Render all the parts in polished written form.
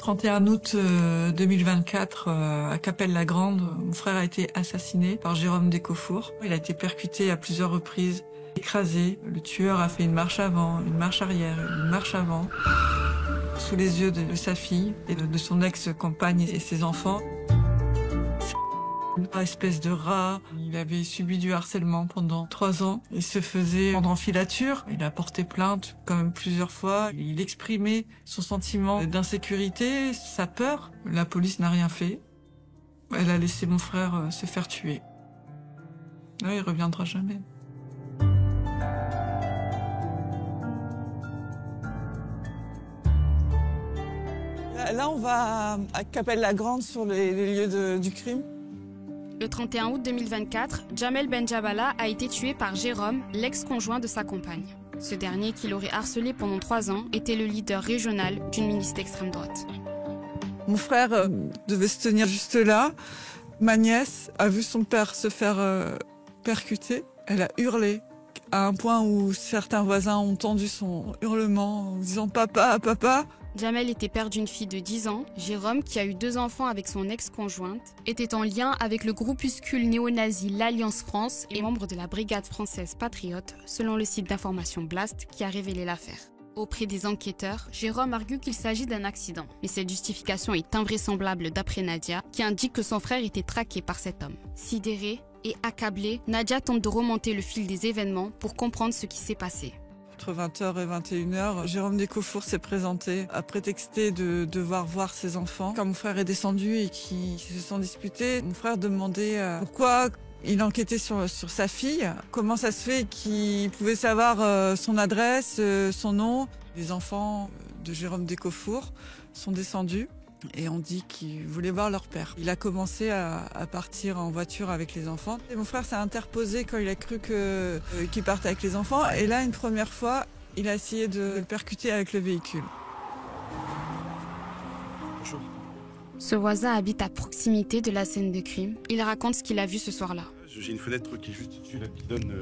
31 août 2024, à Capelle-la-Grande, mon frère a été assassiné par Jérôme Descofour. Il a été percuté à plusieurs reprises, écrasé. Le tueur a fait une marche avant, une marche arrière, une marche avant, sous les yeux de sa fille et de son ex-compagne et ses enfants. Une espèce de rat. Il avait subi du harcèlement pendant 3 ans. Il se faisait prendre en filature. Il a porté plainte quand même plusieurs fois. Il exprimait son sentiment d'insécurité, sa peur. La police n'a rien fait. Elle a laissé mon frère se faire tuer. Là, il reviendra jamais. Là, on va à Capelle-la-Grande sur les lieux du crime. Le 31 août 2024, Jamel Benjabala a été tué par Jérôme, l'ex-conjoint de sa compagne. Ce dernier, qui l'aurait harcelé pendant 3 ans, était le leader régional d'une milice d'extrême droite. Mon frère devait se tenir juste là. Ma nièce a vu son père se faire percuter. Elle a hurlé à un point où certains voisins ont entendu son hurlement en disant « Papa, papa ». Jamel était père d'une fille de 10 ans. Jérôme, qui a eu 2 enfants avec son ex-conjointe, était en lien avec le groupuscule néo-nazi l'Alliance France et membre de la brigade française Patriote, selon le site d'information Blast qui a révélé l'affaire. Auprès des enquêteurs, Jérôme argue qu'il s'agit d'un accident. Mais cette justification est invraisemblable d'après Nadia, qui indique que son frère était traqué par cet homme. Sidérée et accablée, Nadia tente de remonter le fil des événements pour comprendre ce qui s'est passé. Entre 20h et 21h, Jérôme Descofour s'est présenté, a prétexté de devoir voir ses enfants. Quand mon frère est descendu et qu'ils se sont disputés, mon frère demandait pourquoi il enquêtait sur sa fille, comment ça se fait qu'il pouvait savoir son adresse, son nom. Les enfants de Jérôme Descofour sont descendus et ont dit qu'ils voulaient voir leur père. Il a commencé à partir en voiture avec les enfants. Et mon frère s'est interposé quand il a cru qu'il partait avec les enfants. Et là, une première fois, il a essayé de le percuter avec le véhicule. Ce voisin habite à proximité de la scène de crime. Il raconte ce qu'il a vu ce soir-là. J'ai une fenêtre qui est juste dessus, là, qui donne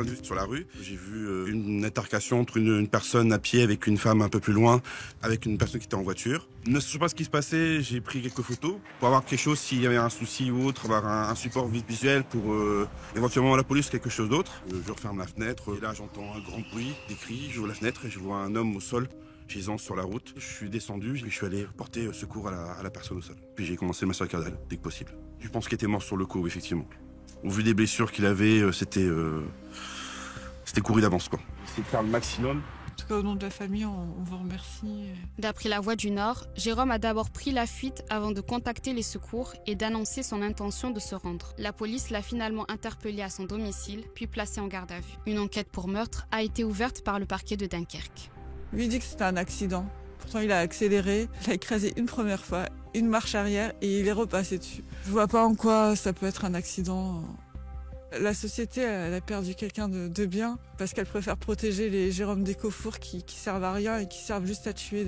juste sur la rue. J'ai vu une altercation entre une personne à pied avec une femme un peu plus loin, avec une personne qui était en voiture. Ne sachant pas ce qui se passait, j'ai pris quelques photos pour avoir quelque chose s'il y avait un souci ou autre, avoir un support visuel pour éventuellement la police ou quelque chose d'autre. Je referme la fenêtre et là j'entends un grand bruit, des cris, j'ouvre la fenêtre et je vois un homme au sol. Gisant sur la route, je suis descendu et je suis allé porter secours à la personne au sol. Puis j'ai commencé ma massage cardiaque dès que possible. Je pense qu'il était mort sur le coup, effectivement. Au vu des blessures qu'il avait, c'était couru d'avance, quoi. C'est Karl Maximum. En tout cas, au nom de la famille, on vous remercie. D'après La Voix du Nord, Jérôme a d'abord pris la fuite avant de contacter les secours et d'annoncer son intention de se rendre. La police l'a finalement interpellé à son domicile, puis placé en garde à vue. Une enquête pour meurtre a été ouverte par le parquet de Dunkerque. Lui dit que c'était un accident. Pourtant, il a accéléré, il a écrasé une première fois, une marche arrière et il est repassé dessus. Je vois pas en quoi ça peut être un accident. La société, elle a perdu quelqu'un de bien parce qu'elle préfère protéger les Jérôme Descofour qui servent à rien et qui servent juste à tuer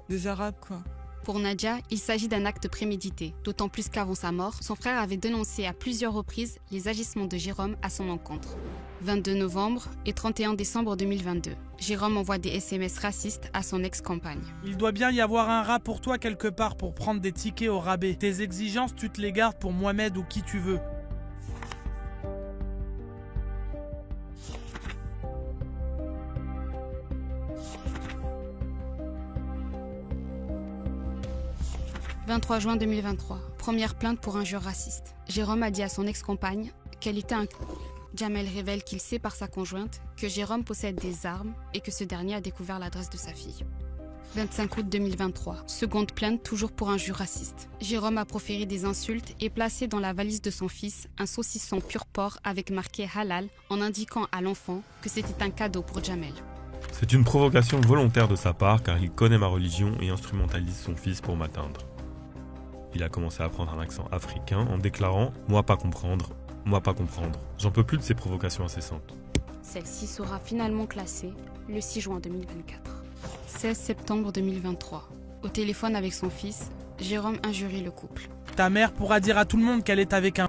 des Arabes, quoi. Pour Nadia, il s'agit d'un acte prémédité, d'autant plus qu'avant sa mort, son frère avait dénoncé à plusieurs reprises les agissements de Jérôme à son encontre. 22 novembre et 31 décembre 2022, Jérôme envoie des SMS racistes à son ex-compagne. Il doit bien y avoir un rat pour toi quelque part pour prendre des tickets au rabais. Tes exigences, tu te les gardes pour Mohamed ou qui tu veux. « 23 juin 2023, première plainte pour injure raciste. Jérôme a dit à son ex-compagne qu'elle était un... Jamel révèle qu'il sait par sa conjointe que Jérôme possède des armes et que ce dernier a découvert l'adresse de sa fille. 25 août 2023, seconde plainte toujours pour injure raciste. Jérôme a proféré des insultes et placé dans la valise de son fils un saucisson pur porc avec marqué halal en indiquant à l'enfant que c'était un cadeau pour Jamel. C'est une provocation volontaire de sa part car il connaît ma religion et instrumentalise son fils pour m'atteindre. Il a commencé à prendre un accent africain en déclarant « Moi pas comprendre, moi pas comprendre ». J'en peux plus de ces provocations incessantes. Celle-ci sera finalement classée le 6 juin 2024. 16 septembre 2023. Au téléphone avec son fils, Jérôme injurie le couple. Ta mère pourra dire à tout le monde qu'elle est avec un...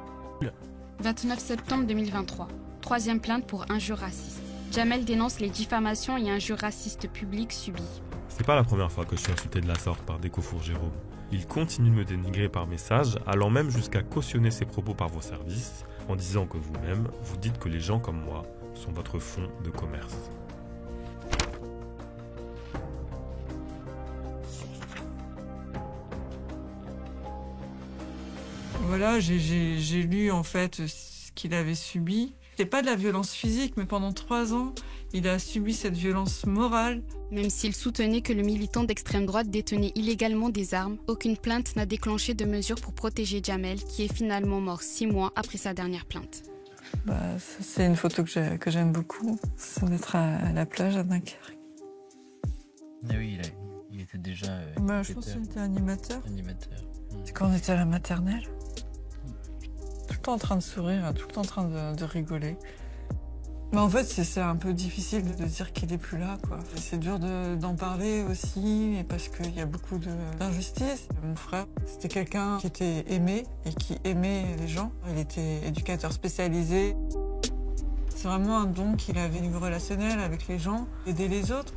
29 septembre 2023. Troisième plainte pour injure raciste. Jamel dénonce les diffamations et injures racistes publiques subies. C'est pas la première fois que je suis insulté de la sorte par Décofour Jérôme. Il continue de me dénigrer par message, allant même jusqu'à cautionner ses propos par vos services, en disant que vous-même, vous dites que les gens comme moi sont votre fonds de commerce. Voilà, j'ai lu en fait ce qu'il avait subi. C'était pas de la violence physique, mais pendant 3 ans, il a subi cette violence morale. Même s'il soutenait que le militant d'extrême droite détenait illégalement des armes, aucune plainte n'a déclenché de mesures pour protéger Djamel, qui est finalement mort 6 mois après sa dernière plainte. C'est une photo que j'aime beaucoup. Ça doit être à la plage à Dunkerque. Ah oui, il était déjà... Je pense qu'il était animateur. Animateur. C'est quand on était à la maternelle. Tout le temps en train de sourire, tout le temps en train de rigoler. Mais en fait, c'est un peu difficile de dire qu'il est plus là, quoi. C'est dur d'en parler aussi, parce qu'il y a beaucoup d'injustice. Mon frère, c'était quelqu'un qui était aimé et qui aimait les gens. Il était éducateur spécialisé. C'est vraiment un don qu'il avait au niveau relationnel avec les gens, aider les autres.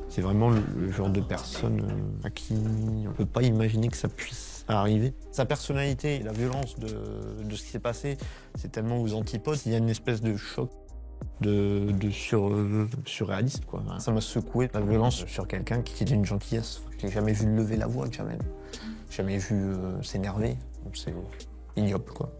C'est vraiment le genre de personne à qui on ne peut pas imaginer que ça puisse arriver. Sa personnalité et la violence de ce qui s'est passé, c'est tellement aux antipodes. Il y a une espèce de choc surréaliste, quoi. Ça m'a secoué, la violence sur quelqu'un qui est d'une gentillesse. Je n'ai jamais vu lever la voix, jamais. Jamais vu s'énerver. C'est ignoble, quoi.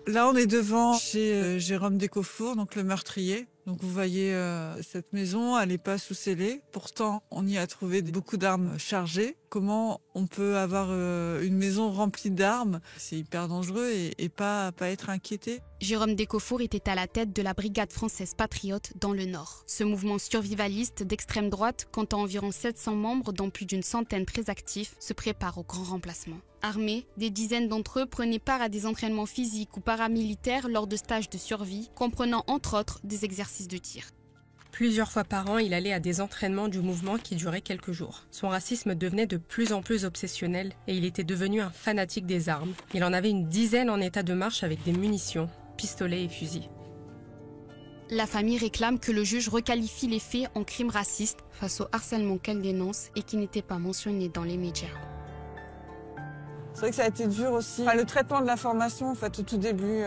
Là, on est devant chez Jérôme Décofour, donc le meurtrier. Donc vous voyez cette maison, elle n'est pas sous scellé. Pourtant, on y a trouvé beaucoup d'armes chargées. Comment on peut avoir une maison remplie d'armes? C'est hyper dangereux et pas être inquiété. Jérôme Décofour était à la tête de la Brigade française patriote dans le Nord. Ce mouvement survivaliste d'extrême droite, comptant environ 700 membres dont plus d'une centaine très actifs, se prépare au grand remplacement. Armés, des dizaines d'entre eux prenaient part à des entraînements physiques ou paramilitaires lors de stages de survie, comprenant entre autres des exercices de tir. Plusieurs fois par an, il allait à des entraînements du mouvement qui duraient quelques jours. Son racisme devenait de plus en plus obsessionnel et il était devenu un fanatique des armes. Il en avait une dizaine en état de marche avec des munitions, pistolets et fusils. La famille réclame que le juge requalifie les faits en crimes racistes face au harcèlement qu'elle dénonce et qui n'était pas mentionné dans les médias. C'est vrai que ça a été dur aussi. Le traitement de l'information, en fait, au tout début,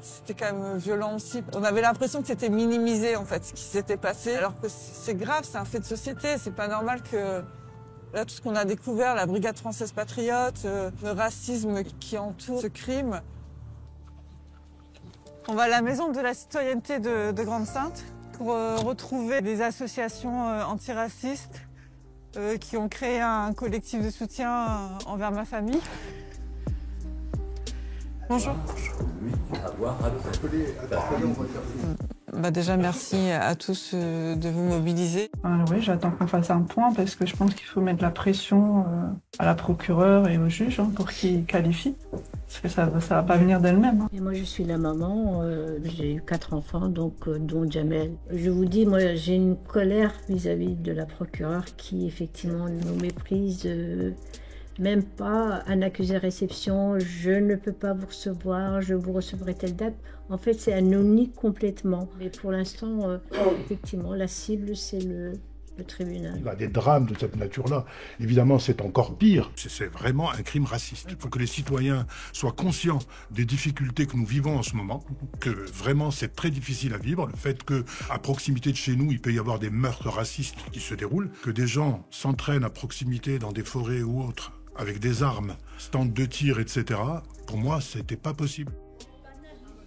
c'était quand même violent aussi. On avait l'impression que c'était minimisé, en fait, ce qui s'était passé. Alors que c'est grave, c'est un fait de société. C'est pas normal que, là, tout ce qu'on a découvert, la Brigade française patriote, le racisme qui entoure ce crime. On va à la maison de la citoyenneté de Grande-Synthe pour retrouver des associations antiracistes qui ont créé un collectif de soutien envers ma famille. Bonjour. Déjà, merci à tous de vous mobiliser. Oui, j'attends qu'on fasse un point parce que je pense qu'il faut mettre la pression à la procureure et au juge pour qu'ils qualifient. Parce que ça va pas venir d'elle-même. Et moi, je suis la maman. J'ai eu 4 enfants, donc dont Djamel. Je vous dis, moi, j'ai une colère vis-à-vis de la procureure qui, effectivement, nous méprise. Même pas un accusé réception, je ne peux pas vous recevoir, je vous recevrai telle date. En fait, c'est un non-nie complètement. Mais pour l'instant, effectivement, la cible, c'est le tribunal. Il y a des drames de cette nature-là. Évidemment, c'est encore pire. C'est vraiment un crime raciste. Il faut que les citoyens soient conscients des difficultés que nous vivons en ce moment, que vraiment c'est très difficile à vivre. Le fait qu'à proximité de chez nous, il peut y avoir des meurtres racistes qui se déroulent, que des gens s'entraînent à proximité dans des forêts ou autres, avec des armes, stands de tir, etc. Pour moi, c'était pas possible.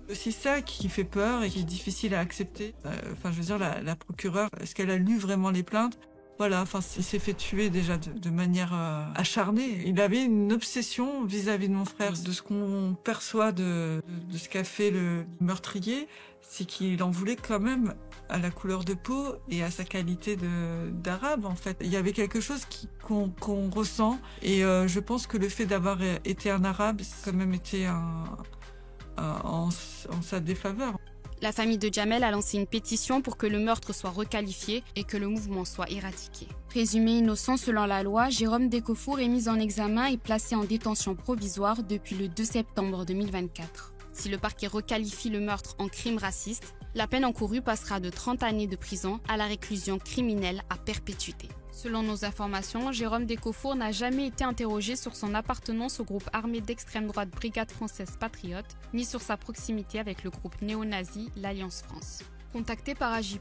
C'est aussi ça qui fait peur et qui est difficile à accepter. Je veux dire, la procureure, est-ce qu'elle a lu vraiment les plaintes? Voilà, il s'est fait tuer déjà de manière acharnée. Il avait une obsession vis-à-vis de mon frère. De ce qu'on perçoit de ce qu'a fait le meurtrier, c'est qu'il en voulait quand même à la couleur de peau et à sa qualité d'arabe, en fait. Il y avait quelque chose qu'on ressent et je pense que le fait d'avoir été un arabe, ça a quand même été en sa défaveur. La famille de Djamel a lancé une pétition pour que le meurtre soit requalifié et que le mouvement soit éradiqué. Présumé innocent selon la loi, Jérôme Décofour est mis en examen et placé en détention provisoire depuis le 2 septembre 2024. Si le parquet requalifie le meurtre en crime raciste, La peine encourue passera de 30 années de prison à la réclusion criminelle à perpétuité. Selon nos informations, Jérôme Descaufours n'a jamais été interrogé sur son appartenance au groupe armé d'extrême droite Brigade française patriote, ni sur sa proximité avec le groupe néo-nazi l'Alliance France. Contacté par AJ+,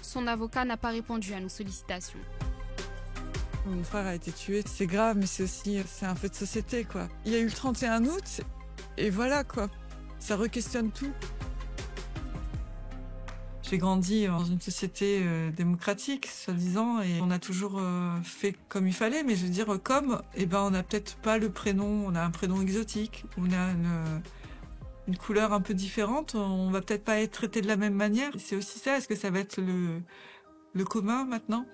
son avocat n'a pas répondu à nos sollicitations. Mon frère a été tué, c'est grave, mais c'est un fait de société, quoi. Il y a eu le 31 août, et voilà, quoi. Ça re-questionne tout. J'ai grandi dans une société démocratique, soi-disant, et on a toujours fait comme il fallait, mais je veux dire, on n'a peut-être pas le prénom, on a un prénom exotique, on a une couleur un peu différente, on va peut-être pas être traité de la même manière. C'est aussi ça, est-ce que ça va être le commun maintenant ?